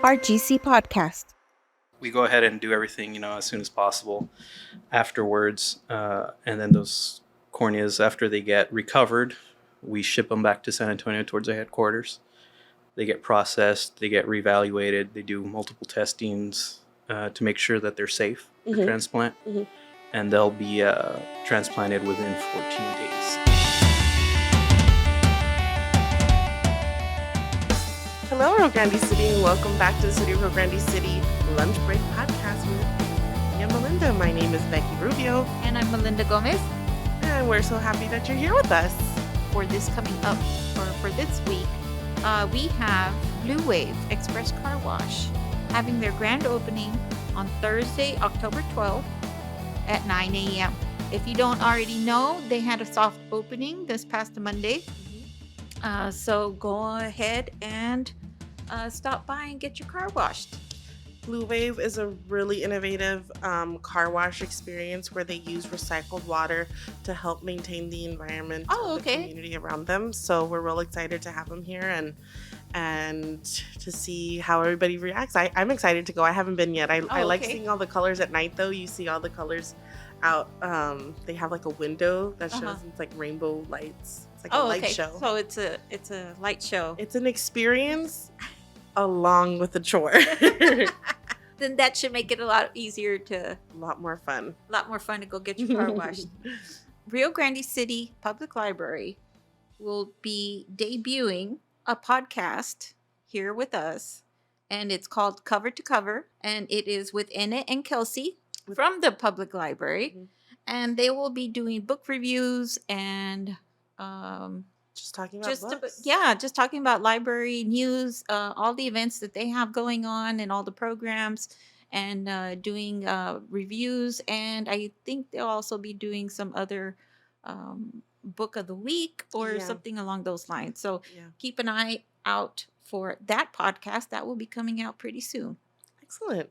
our GC podcast. We go ahead and do everything, as soon as possible afterwards. And then those corneas, after they get recovered, we ship them back to San Antonio towards our headquarters. They get processed, they get reevaluated, they do multiple testings to make sure that they're safe for transplant. And they'll be transplanted within 14 days. Hello, Rio Grande City, and welcome back to the City of Rio Grande City Lunch Break Podcast with me and Melinda. My name is Becky Rubio. And I'm Melinda Gomez. And we're so happy that you're here with us. For this coming up, or for this week, we have Blue Wave Express Car Wash having their grand opening on Thursday, October 12th at 9 a.m. If you don't already know, they had a soft opening this past Monday. So go ahead and stop by and get your car washed. Blue Wave is a really innovative car wash experience where they use recycled water to help maintain the environment of the community around them. So we're real excited to have them here and to see how everybody reacts. I'm excited to go. I haven't been yet. I like seeing all the colors at night, though. You see all the colors out. They have like a window that shows it's like rainbow lights. It's like a light show. So it's a light show. It's an experience along with the chore. Then that should make it a lot easier a lot more fun to go get your car washed. Rio Grande City Public Library will be debuting a podcast here with us, and it's called Cover to Cover, and it is with Enna and Kelsey from the public library, and they will be doing book reviews and just talking about books. Just talking about library news, all the events that they have going on and all the programs, and doing reviews. And I think they'll also be doing some other book of the week or something along those lines. So keep an eye out for that podcast. That will be coming out pretty soon. Excellent.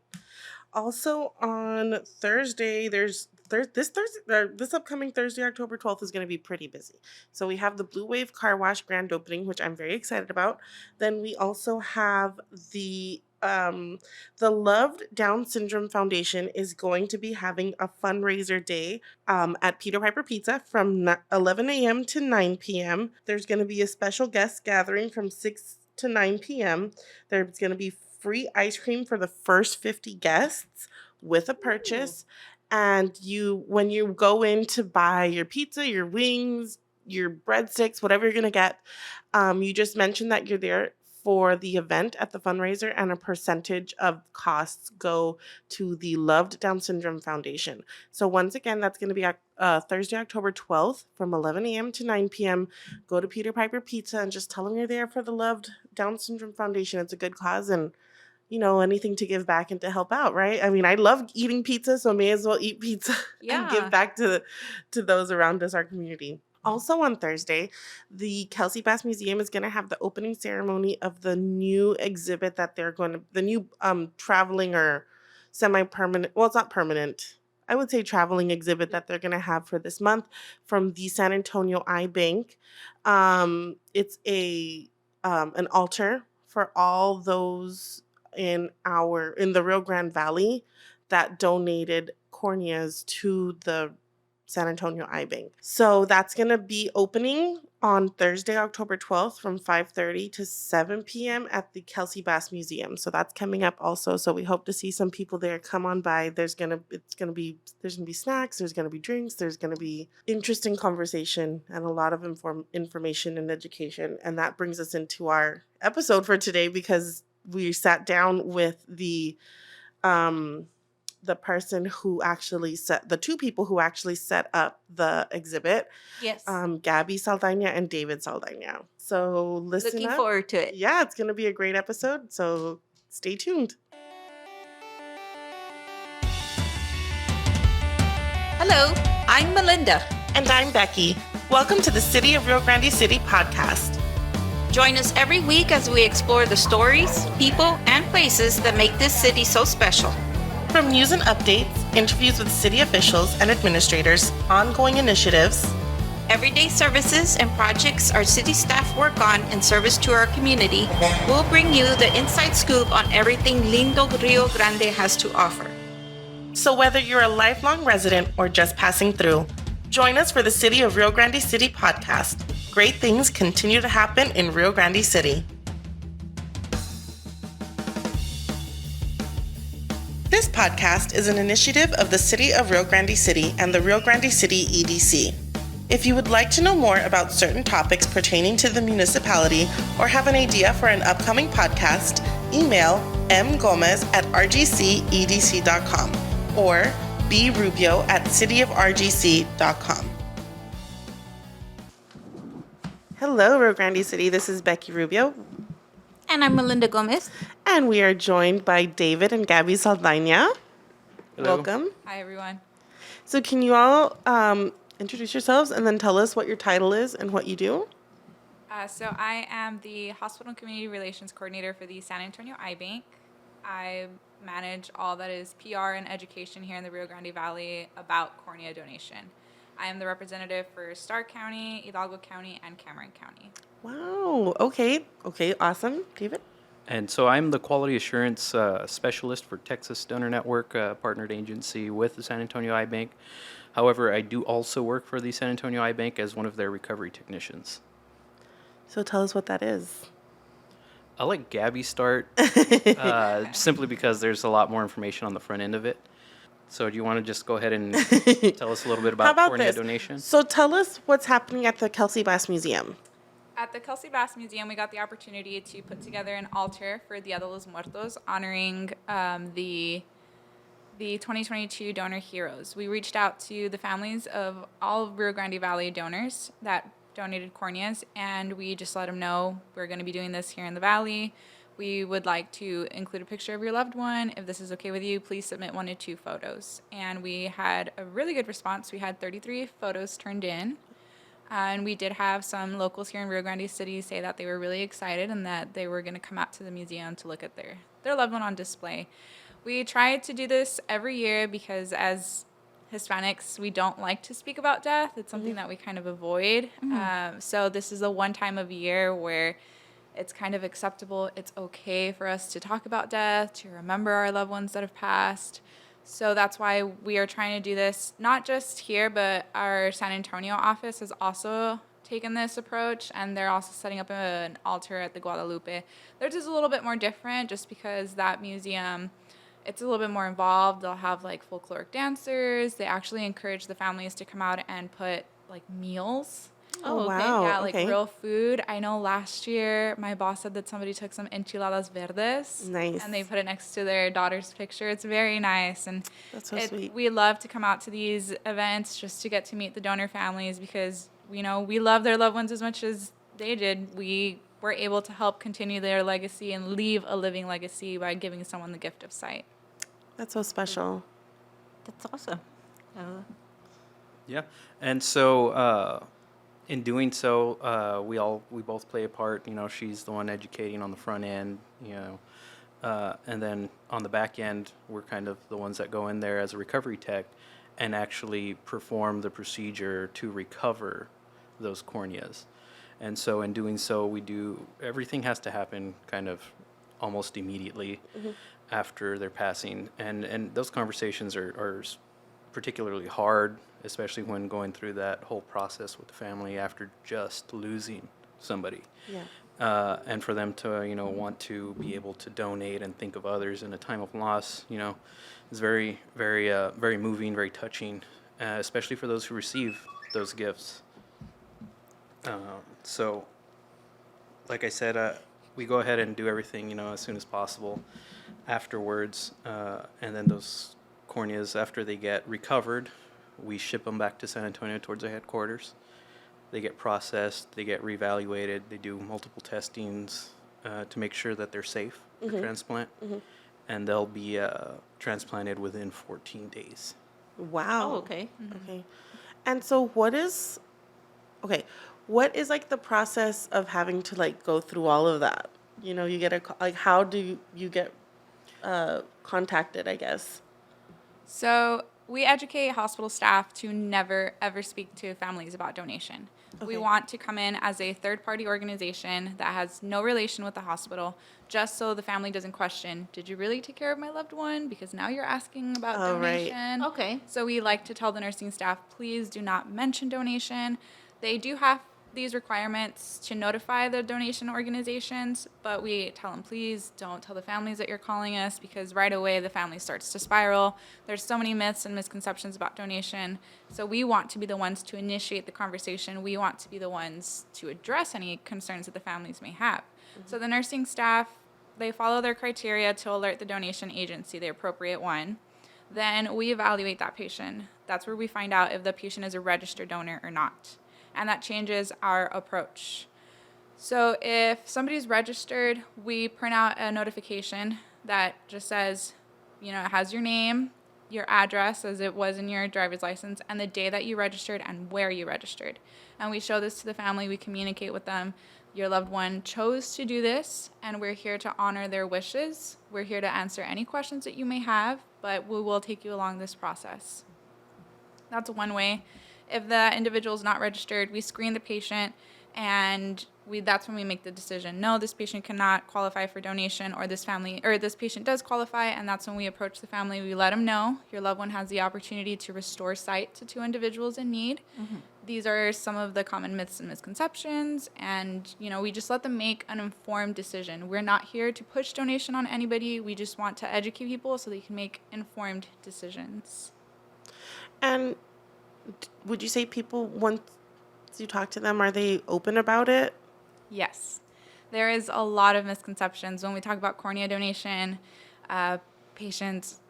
Also on Thursday, this upcoming Thursday, October 12th, is going to be pretty busy. So we have the Blue Wave Car Wash grand opening, which I'm very excited about. Then we also have the Loved Down Syndrome Foundation is going to be having a fundraiser day at Peter Piper Pizza from 11 a.m. to 9 p.m. There's going to be a special guest gathering from 6 to 9 p.m. There's going to be free ice cream for the first 50 guests with a purchase. And when you go in to buy your pizza, your wings, your breadsticks, whatever you're going to get, you just mention that you're there for the event at the fundraiser, and a percentage of costs go to the Loved Down Syndrome Foundation. So once again, that's going to be Thursday, October 12th from 11 a.m. to 9 p.m. Go to Peter Piper Pizza and just tell them you're there for the Loved Down Syndrome Foundation. It's a good cause, and anything to give back and to help out, right? I mean, I love eating pizza, so may as well eat pizza and give back to those around us, our community. Also on Thursday, the Kelsey Bass Museum is going to have the opening ceremony of the new exhibit that the new traveling or semi-permanent, well, it's not permanent, I would say traveling exhibit that they're going to have for this month from the San Antonio Eye Bank. It's an altar for all those in the Rio Grande Valley that donated corneas to the San Antonio Eye Bank. So that's going to be opening on Thursday, October 12th from 5:30 to 7 p.m. at the Kelsey Bass Museum. So that's coming up also. So we hope to see some people there. Come on by. There's going to be snacks, there's going to be drinks, there's going to be interesting conversation and a lot of information and education. And that brings us into our episode for today, because we sat down with the person who actually the two people who actually set up the exhibit. Yes. Gabby Saldaña and David Saldaña. So looking forward to it. Yeah, it's going to be a great episode. So stay tuned. Hello, I'm Melinda. And I'm Becky. Welcome to the City of Rio Grande City podcast. Join us every week as we explore the stories, people, and places that make this city so special. From news and updates, interviews with city officials and administrators, ongoing initiatives, everyday services and projects our city staff work on in service to our community, we'll bring you the inside scoop on everything Lindo Rio Grande has to offer. So whether you're a lifelong resident or just passing through, join us for the City of Rio Grande City podcast. Great things continue to happen in Rio Grande City. This podcast is an initiative of the City of Rio Grande City and the Rio Grande City EDC. If you would like to know more about certain topics pertaining to the municipality or have an idea for an upcoming podcast, email mgomez@rgcedc.com or brubio@cityofrgc.com. Hello, Rio Grande City. This is Becky Rubio, And I'm Melinda Gomez. and we are joined by David and Gabby Saldaña. Hello. Welcome. Hi, everyone. So can you all introduce yourselves and then tell us what your title is and what you do? So I am the Hospital and Community Relations Coordinator for the San Antonio Eye Bank. I manage all that is PR and education here in the Rio Grande Valley about cornea donation. I am the representative for Starr County, Hidalgo County, and Cameron County. Wow. Okay, awesome. David? And so I'm the quality assurance specialist for Texas Donor Network, partnered agency with the San Antonio Eye Bank. However, I do also work for the San Antonio Eye Bank as one of their recovery technicians. So tell us what that is. I'll let Gabby start, simply because there's a lot more information on the front end of it. So do you want to just go ahead and tell us a little bit How about about cornea this? donation? So tell us what's happening at the Kelsey Bass Museum. At the Kelsey Bass Museum, we got the opportunity to put together an altar for Dia de los Muertos, honoring the 2022 donor heroes. We reached out to the families of all Rio Grande Valley donors that donated corneas, and we just let them know we're going to be doing this here in the valley. We would like to include a picture of your loved one. If this is okay with you, please submit 1 to 2 photos. And we had a really good response. We had 33 photos turned in. And we did have some locals here in Rio Grande City say that they were really excited and that they were going to come out to the museum to look at their loved one on display. We try to do this every year because as Hispanics, we don't like to speak about death. It's something that we kind of avoid. So this is a one time of year where it's kind of acceptable. It's okay for us to talk about death, to remember our loved ones that have passed. So that's why we are trying to do this, not just here, but our San Antonio office has also taken this approach, and they're also setting up an altar at the Guadalupe. Theirs is a little bit more different just because that museum, it's a little bit more involved. They'll have like folkloric dancers. They actually encourage the families to come out and put like meals. Oh, okay. Wow. Yeah, like Okay. real food. I know last year my boss said that somebody took some enchiladas verdes. Nice. And they put it next to their daughter's picture. It's very nice. And That's so sweet. we love to come out to these events just to get to meet the donor families because, you know, we love their loved ones as much as they did. We were able to help continue their legacy and leave a living legacy by giving someone the gift of sight. That's so special. That's awesome. Yeah, and so in doing so, we both play a part. You know, she's the one educating on the front end. You know, and then on the back end, we're kind of the ones that go in there as a recovery tech and actually perform the procedure to recover those corneas. And so in doing so, everything has to happen kind of almost immediately after their passing. And those conversations are particularly hard, especially when going through that whole process with the family after just losing somebody. Yeah. And for them to, you know, want to be able to donate and think of others in a time of loss, you know, is very, very, very moving, very touching, especially for those who receive those gifts. So, like I said, we go ahead and do everything, you know, as soon as possible afterwards. And then those corneas, after they get recovered, we ship them back to San Antonio towards our headquarters. They get processed, they get reevaluated, they do multiple testings to make sure that they're safe for transplant. And they'll be transplanted within 14 days. Wow. Oh, okay. Okay. And so what is like the process of having to like go through all of that? You know, you get like, how do you get contacted, I guess? So we educate hospital staff to never, ever speak to families about donation. We Okay. want to come in as a third-party organization that has no relation with the hospital, just so the family doesn't question, did you really take care of my loved one? Because now you're asking about Oh, right. donation. Okay. So we like to tell the nursing staff, please do not mention donation. They do have these requirements to notify the donation organizations, but we tell them, please don't tell the families that you're calling us, because right away the family starts to spiral. There's so many myths and misconceptions about donation. So we want to be the ones to initiate the conversation. We want to be the ones to address any concerns that the families may have. So the nursing staff, they follow their criteria to alert the donation agency, the appropriate one. Then we evaluate that patient. That's where we find out if the patient is a registered donor or not. And that changes our approach. So if somebody's registered, we print out a notification that just says, it has your name, your address as it was in your driver's license, and the day that you registered and where you registered. And we show this to the family. We communicate with them. Your loved one chose to do this, and we're here to honor their wishes. We're here to answer any questions that you may have, but we will take you along this process. That's one way. If the individual is not registered, we screen the patient, and that's when we make the decision. No, this patient cannot qualify for donation, or this patient does qualify, and that's when we approach the family. We let them know your loved one has the opportunity to restore sight to two individuals in need. Mm-hmm. These are some of the common myths and misconceptions, and we just let them make an informed decision. We're not here to push donation on anybody. We just want to educate people so they can make informed decisions. And would you say people, once you talk to them, are they open about it? Yes. There is a lot of misconceptions. When we talk about cornea donation, families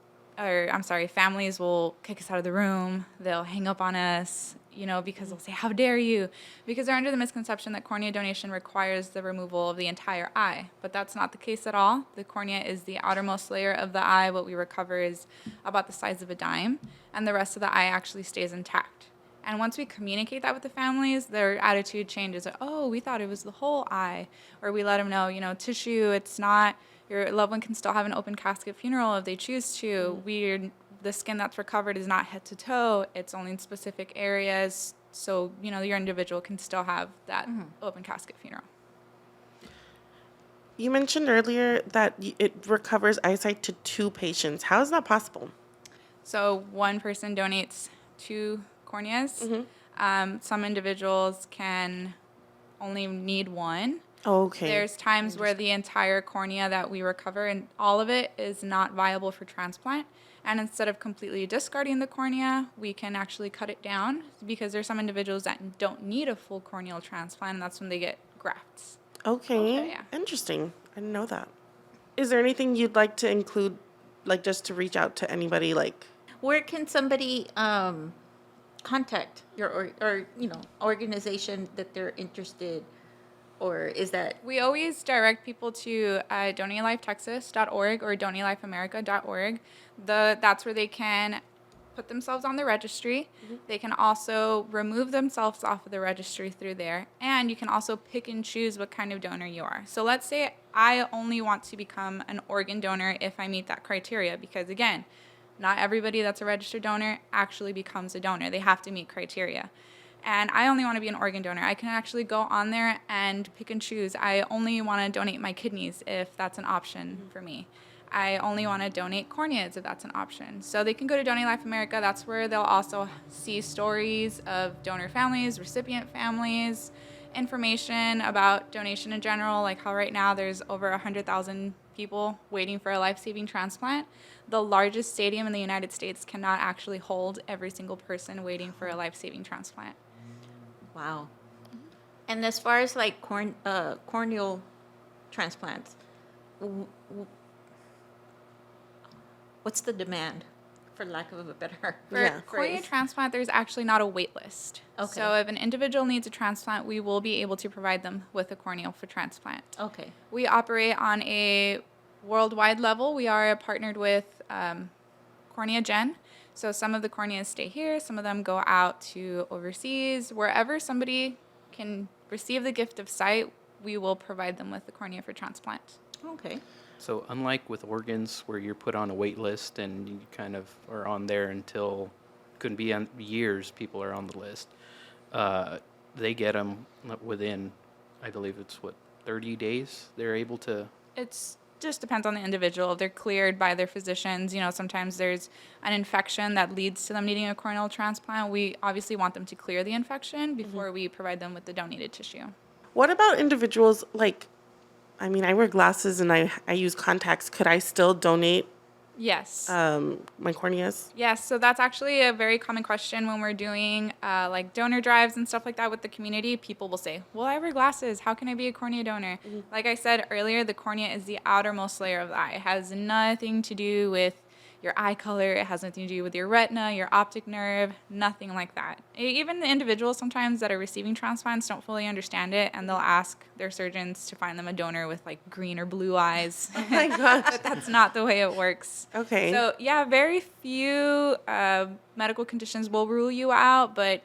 will kick us out of the room. They'll hang up on us, because they'll say, how dare you? Because they're under the misconception that cornea donation requires the removal of the entire eye. But that's not the case at all. The cornea is the outermost layer of the eye. What we recover is about the size of a dime, and the rest of the eye actually stays intact. And once we communicate that with the families, their attitude changes. Oh, we thought it was the whole eye. Or we let them know, tissue, it's not, your loved one can still have an open casket funeral if they choose to. The skin that's recovered is not head to toe. It's only in specific areas. So, your individual can still have that open casket funeral. You mentioned earlier that it recovers eyesight to two patients. How is that possible? So one person donates 2 corneas. Some individuals can only need 1. Okay. There's times where the entire cornea that we recover, and all of it, is not viable for transplant. And instead of completely discarding the cornea, we can actually cut it down, because there's some individuals that don't need a full corneal transplant, and that's when they get grafts. Okay. Yeah. Interesting. I didn't know that. Is there anything you'd like to include, just to reach out to anybody, Where can somebody contact your organization that they're interested, or is that? We always direct people to DonateLifeTexas.org or DonateLifeAmerica.org. That's where they can put themselves on the registry. They can also remove themselves off of the registry through there, and you can also pick and choose what kind of donor you are. So let's say I only want to become an organ donor if I meet that criteria, because again, not everybody that's a registered donor actually becomes a donor. They have to meet criteria. And I only want to be an organ donor. I can actually go on there and pick and choose. I only want to donate my kidneys if that's an option for me. I only want to donate corneas if that's an option. So they can go to Donate Life America. That's where they'll also see stories of donor families, recipient families, information about donation in general, like how right now there's over 100,000 people waiting for a life-saving transplant. The largest stadium in the United States cannot actually hold every single person waiting for a life-saving transplant. Wow. And as far as corneal transplants, what's the demand, for lack of a better For cornea transplant, there's actually not a wait list. Okay. So if an individual needs a transplant, we will be able to provide them with a corneal for transplant. Okay. We operate on a worldwide level. We are partnered with Cornea Gen. So some of the corneas stay here. Some of them go out to overseas. Wherever somebody can receive the gift of sight, we will provide them with the cornea for transplant. Okay. So unlike with organs where you're put on a wait list and you kind of are on there until couldn't be on years, people are on the list. They get them within, I believe it's 30 days. They're able to. It's just depends on the individual. If they're cleared by their physicians, sometimes there's an infection that leads to them needing a corneal transplant. We obviously want them to clear the infection before we provide them with the donated tissue. What about individuals like, I mean, I wear glasses and I use contacts. Could I still donate Yes. my corneas? Yes, so that's actually a very common question when we're doing like donor drives and stuff like that with the community. People will say, well, I wear glasses. How can I be a cornea donor? Like I said earlier, the cornea is the outermost layer of the eye. It has nothing to do with your eye color. It has nothing to do with your retina, your optic nerve, nothing like that. Even the individuals sometimes that are receiving transplants don't fully understand it, and they'll ask their surgeons to find them a donor with like green or blue eyes. Oh my gosh. But that's not the way it works. Okay. So yeah, very few medical conditions will rule you out, but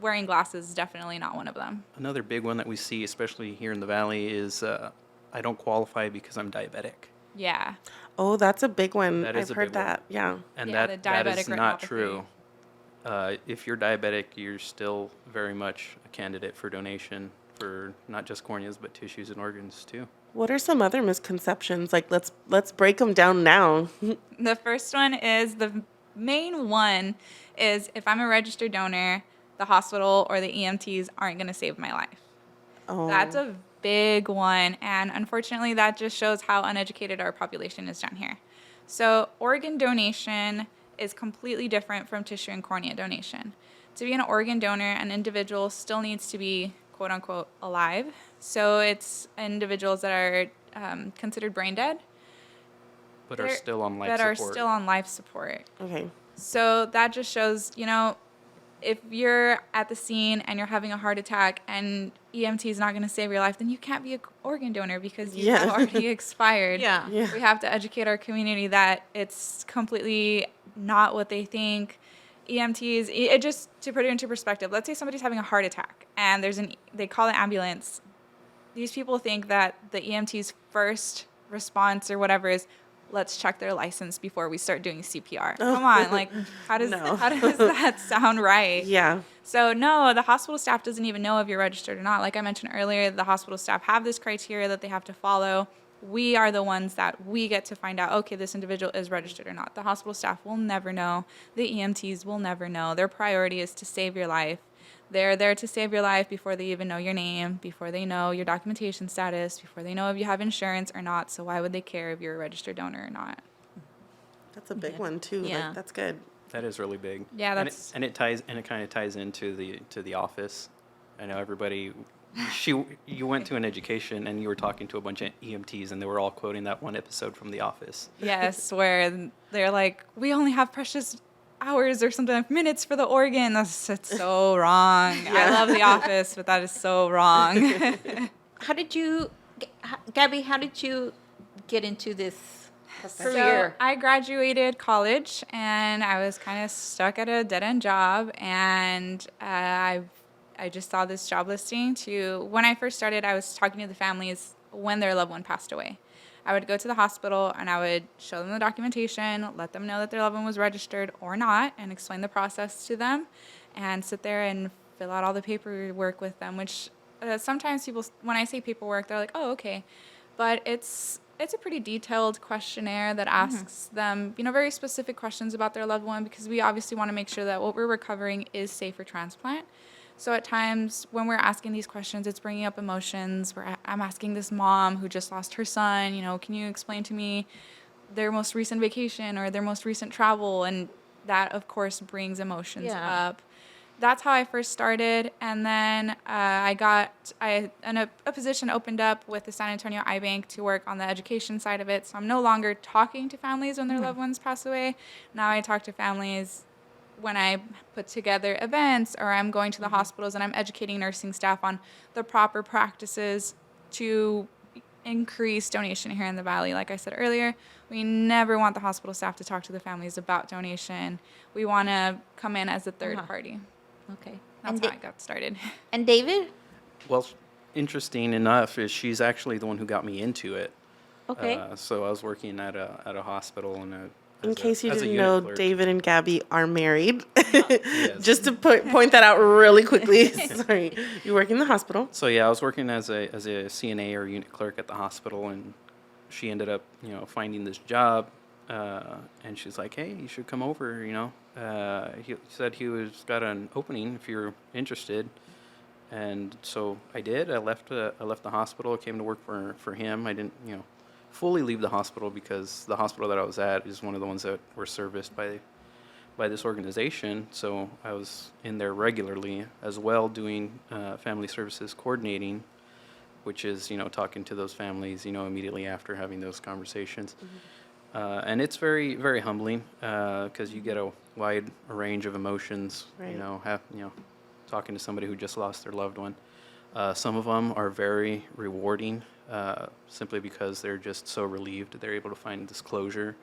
wearing glasses is definitely not one of them. Another big one that we see, especially here in the Valley, is I don't qualify because I'm diabetic. Yeah. Oh, that's a big one. That is I've a heard big one. that. Yeah. And Yeah, that the is diabetic not retinopathy. true. If you're diabetic, you're still very much a candidate for donation for not just corneas, but tissues and organs too. What are some other misconceptions? Like, let's break them down now. The first one is the main one is if I'm a registered donor, the hospital or the EMTs aren't going to save my life. Oh, That's a big one, and unfortunately that just shows how uneducated our population is down here. So organ donation is completely different from tissue and cornea donation. To be an organ donor, an individual still needs to be quote unquote alive. So it's individuals that are considered brain dead But are still on life that support. are still on life support. okay. So that just shows, if you're at the scene and you're having a heart attack and EMT is not going to save your life, then you can't be an organ donor because you Yeah. have already expired. Yeah. Yeah. We have to educate our community that it's completely not what they think. EMTs, it just to put it into perspective, let's say somebody's having a heart attack and they call an ambulance. These people think that the EMT's first response or whatever is, let's check their license before we start doing CPR. Come on, like how does No. that sound right? Yeah. So no, the hospital staff doesn't even know if you're registered or not. Like I mentioned earlier, the hospital staff have this criteria that they have to follow. We are the ones that we get to find out, okay, this individual is registered or not. The hospital staff will never know. The EMTs will never know. Their priority is to save your life. They're there to save your life before they even know your name, before they know your documentation status, before they know if you have insurance or not. So why would they care if you're a registered donor or not? That's a big one too. Yeah. Like, that's good. That is really big. Yeah, And that's- it kind of ties into the office. I know everybody. You went to an education and you were talking to a bunch of EMTs and they were all quoting that one episode from The Office. Yes, where they're like, we only have precious hours or something like minutes for the organ. It's so wrong. I love The Office, but that is so wrong. How did you, Gabby, how did you get into this So career? I graduated college and I was kind of stuck at a dead end job, and I just saw this job listing when I first started, I was talking to the families when their loved one passed away. I would go to the hospital and I would show them the documentation, let them know that their loved one was registered or not, and explain the process to them, and sit there and fill out all the paperwork with them, which sometimes people, when I say paperwork, they're like, oh, okay. But it's a pretty detailed questionnaire that asks them, very specific questions about their loved one, because we obviously want to make sure that what we're recovering is safe for transplant. So at times when we're asking these questions, it's bringing up emotions. I'm asking this mom who just lost her son, can you explain to me their most recent vacation or their most recent travel? And that, of course, brings emotions Yeah. up. That's how I first started. And then a position opened up with the San Antonio Eye Bank to work on the education side of it. So I'm no longer talking to families when their loved ones pass away. Now I talk to families when I put together events, or I'm going to the hospitals and I'm educating nursing staff on the proper practices to increase donation here in the Valley. Like I said earlier, we never want the hospital staff to talk to the families about donation. We want to come in as a third party. Okay. That's And, how I got started. and David? Well, interesting enough is she's actually the one who got me into it. Okay. So I was working at a hospital In case you as a didn't unit know, clerk. David and Gabby are married. Yes. Just to point that out really quickly. Sorry. You work in the hospital. So yeah, I was working as a CNA or unit clerk at the hospital, and she ended up, finding this job, and she's like, "Hey, you should come over." He said he was got an opening if you're interested, and so I did. I left the hospital, came to work for him. I didn't, fully leave the hospital because the hospital that I was at is one of the ones that were serviced by this organization. So I was in there regularly as well, doing family services coordinating, which is talking to those families immediately after having those conversations. And it's very, very humbling because you get a wide range of emotions. Right. Talking to somebody who just lost their loved one. Some of them are very rewarding, simply because they're just so relieved they're able to find this closure,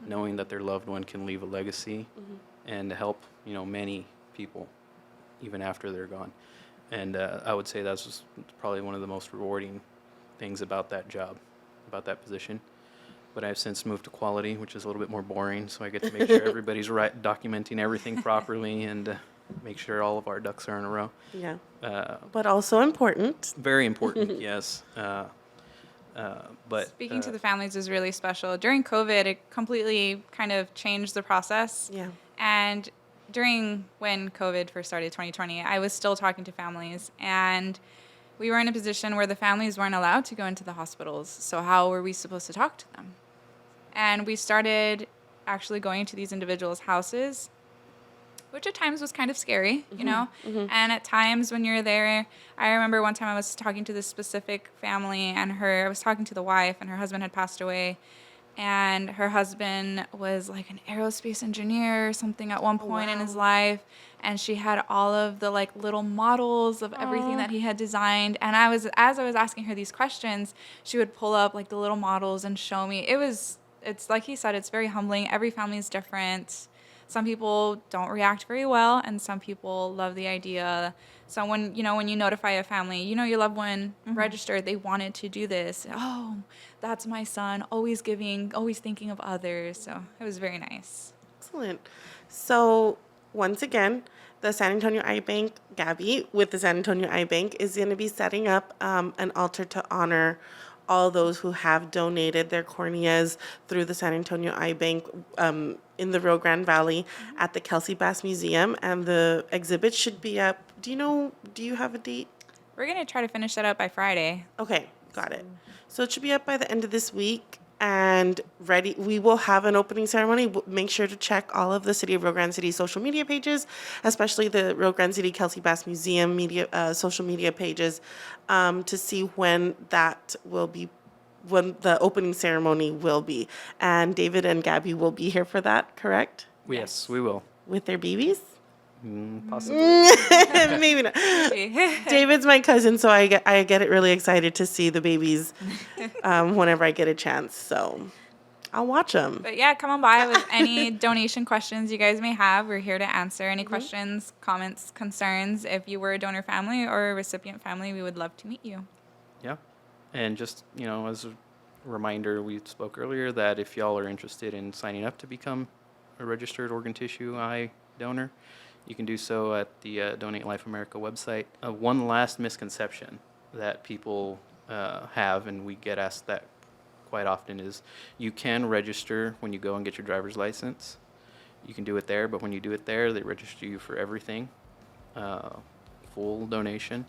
knowing that their loved one can leave a legacy and help many people even after they're gone. And I would say that's just probably one of the most rewarding things about that job, about that position. But I've since moved to quality, which is a little bit more boring, so I get to make sure everybody's documenting everything properly and make sure all of our ducks are in a row. Yeah. But also important. Very important, yes. But Speaking to the families is really special. During COVID, it completely kind of changed the process. Yeah. And when COVID first started, 2020, I was still talking to families, and we were in a position where the families weren't allowed to go into the hospitals. So how were we supposed to talk to them? And we started actually going to these individuals' houses, which at times was kind of scary, And at times when you're there, I remember one time I was talking to this specific family, and I was talking to the wife, and her husband had passed away. And her husband was like an aerospace engineer or something at one point in his life. And she had all of the like little models of everything that he had designed. And as I was asking her these questions, she would pull up like the little models and show me. It's like he said, it's very humbling. Every family is different. Some people don't react very well, and some people love the idea. So when you notify a family, your loved one registered, they wanted to do this. Oh, that's my son, always giving, always thinking of others. So it was very nice. Excellent. So once again, the San Antonio Eye Bank, Gabby, with the San Antonio Eye Bank, is going to be setting up an altar to honor all those who have donated their corneas through the San Antonio Eye Bank in the Rio Grande Valley at the Kelsey Bass Museum. And the exhibit should be up. Do you have a date? We're going to try to finish that up by Friday. Okay, got it. So it should be up by the end of this week and ready. We will have an opening ceremony. Make sure to check all of the City of Rio Grande City social media pages, especially the Rio Grande City Kelsey Bass Museum social media pages, to see when the opening ceremony will be. And David and Gabby will be here for that, correct? yes, we will. With their babies? Possibly. Maybe not. David's my cousin, so I get it really excited to see the babies whenever I get a chance. So I'll watch them. But yeah, come on by with any donation questions you guys may have. We're here to answer any questions, comments, concerns. If you were a donor family or a recipient family, we would love to meet you. Yeah. And just, as a reminder, we spoke earlier that if y'all are interested in signing up to become a registered organ tissue eye donor, you can do so at the Donate Life America website. One last misconception that people have, and we get asked that quite often, is you can register when you go and get your driver's license. You can do it there, but when you do it there, they register you for everything, full donation.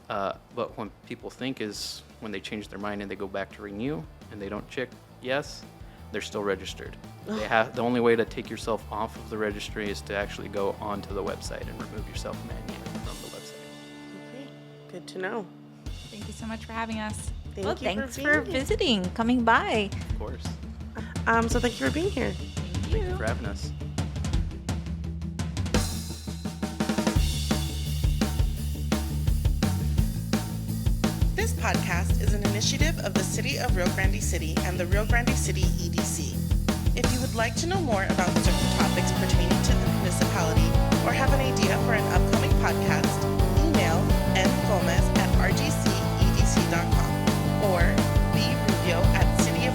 But what people think is when they change their mind and they go back to renew and they don't check yes, they're still registered. The only way to take yourself off of the registry is to actually go onto the website and remove yourself manually from the website. Okay, good to know. Thank you so much for having us. Thank you Thanks being for here. visiting, coming by. Of course. So thank you for being here. Thank you for having us. This podcast is an initiative of the City of Rio Grande City and the Rio Grande City EDC. If you would like to know more about certain topics pertaining to the municipality or have an idea for an upcoming podcast, email mgomez@rgcedc.com or brubio@cityofriogrande.com.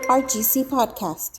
RGC Podcast.